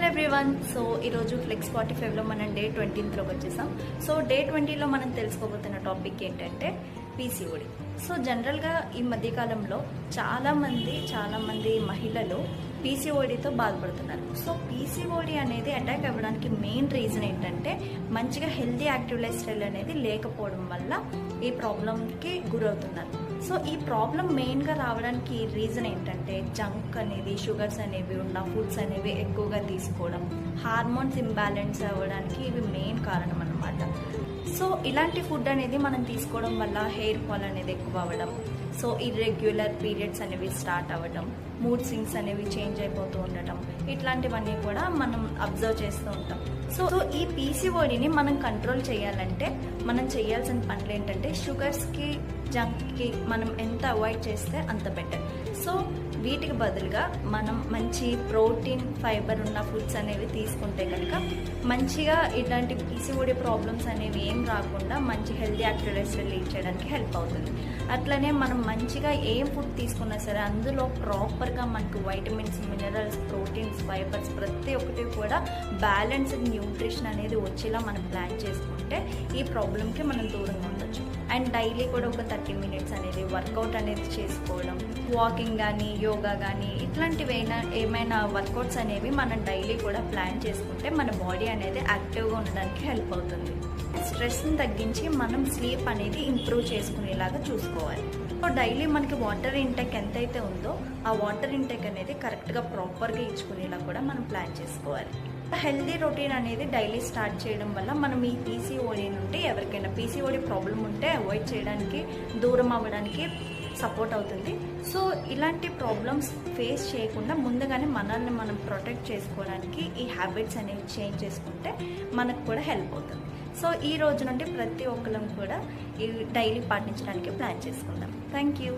Hello everyone. So ఈరోజు flex 45లో మనం day 20లోకి వచ్చేసాం. సో డే 20లో మనం తెలుసుకోబోతున్న టాపిక్ ఏంటంటే పీసీఓడి. సో జనరల్గా ఈ మధ్యకాలంలో చాలామంది మహిళలు పీసీఓడితో బాధపడుతున్నారు. సో పీసీఓడి అనేది అటాక్ అవ్వడానికి మెయిన్ రీజన్ ఏంటంటే మంచిగా హెల్తీ యాక్టివ్ లైఫ్ స్టైల్ అనేది లేకపోవడం వల్ల ఈ ప్రాబ్లంకి గురవుతున్నారు. సో ఈ ప్రాబ్లం మెయిన్గా రావడానికి రీజన్ ఏంటంటే జంక్ అనేది, షుగర్స్ అనేవి ఉన్న ఫుడ్స్ అనేవి ఎక్కువగా తీసుకోవడం, హార్మోన్స్ ఇంబ్యాలెన్స్ అవ్వడానికి ఇవి మెయిన్ కారణం అన్నమాట. సో ఇలాంటి ఫుడ్ అనేది మనం తీసుకోవడం వల్ల హెయిర్ ఫాల్ అనేది ఎక్కువ అవ్వడం, సో ఇర్రెగ్యులర్ పీరియడ్స్ అనేవి స్టార్ట్ అవ్వడం, మూడ్ స్వింగ్స్ అనేవి చేంజ్ అయిపోతూ ఉండటం, ఇట్లాంటివన్నీ కూడా మనం అబ్జర్వ్ చేస్తూ ఉంటాం. సో ఈ పీసీఓడిని మనం కంట్రోల్ చేయాలంటే మనం చేయాల్సిన పనులు ఏంటంటే షుగర్స్కి, జంక్కి మనం ఎంత అవాయిడ్ చేస్తే అంత బెటర్. సో వీటికి బదులుగా మనం మంచి ప్రోటీన్, ఫైబర్ ఉన్న ఫుడ్స్ అనేవి తీసుకుంటే కనుక మంచిగా ఇట్లాంటి పీసీఓడి ప్రాబ్లమ్స్ అనేవి ఏం రాకుండా మంచి healthy active life style lead చేయడానికి హెల్ప్ అవుతుంది. అట్లనే మనం మంచిగా ఏం ఫుడ్ తీసుకున్నా సరే అందులో ప్రాపర్గా మనకు వైటమిన్స్, మినరల్స్, ప్రోటీన్స్, ఫైబర్స్ ప్రతి ఒక్కటి కూడా బ్యాలెన్స్డ్ న్యూట్రిషన్ అనేది వచ్చేలా మనం ప్లాన్ చేసుకుంటే ఈ ప్రాబ్లంకి మనం దూరంగా ఉండొచ్చు. అండ్ డైలీ కూడా ఒక 30 minutes అనేది వర్కౌట్ అనేది చేసుకోవడం, వాకింగ్ కానీ, యోగా కానీ ఇట్లాంటివి ఏమైనా వర్కౌట్స్ అనేవి మనం డైలీ కూడా ప్లాన్ చేసుకుంటే మన బాడీ అనేది యాక్టివ్గా ఉండడానికి హెల్ప్ అవుతుంది. స్ట్రెస్ని తగ్గించి మనం స్లీప్ అనేది ఇంప్రూవ్ చేసుకునేలాగా చూసుకోవాలి. సో డైలీ మనకి వాటర్ ఇంటేక్ ఎంతైతే ఉందో ఆ వాటర్ ఇంటేక్ అనేది కరెక్ట్గా ప్రాపర్గా ఇచ్చుకునేలా కూడా మనం ప్లాన్ చేసుకోవాలి. హెల్దీ రొటీన్ అనేది డైలీ స్టార్ట్ చేయడం వల్ల మనం ఈ పీసీఓడి నుండి ఎవరికైనా పీసీఓడి ప్రాబ్లం ఉంటే అవాయిడ్ చేయడానికి, దూరం అవ్వడానికి సపోర్ట్ అవుతుంది. సో ఇలాంటి ప్రాబ్లమ్స్ ఫేస్ చేయకుండా ముందుగానే మనల్ని మనం ప్రొటెక్ట్ చేసుకోవడానికి ఈ హ్యాబిట్స్ అనేవి చేంజ్ చేసుకుంటే మనకు కూడా హెల్ప్ అవుతుంది. సో ఈ రోజు నుండి ప్రతి ఒక్కరం కూడా ఈ డైలీ పాటించడానికి ప్లాన్ చేసుకుందాం. Thank you.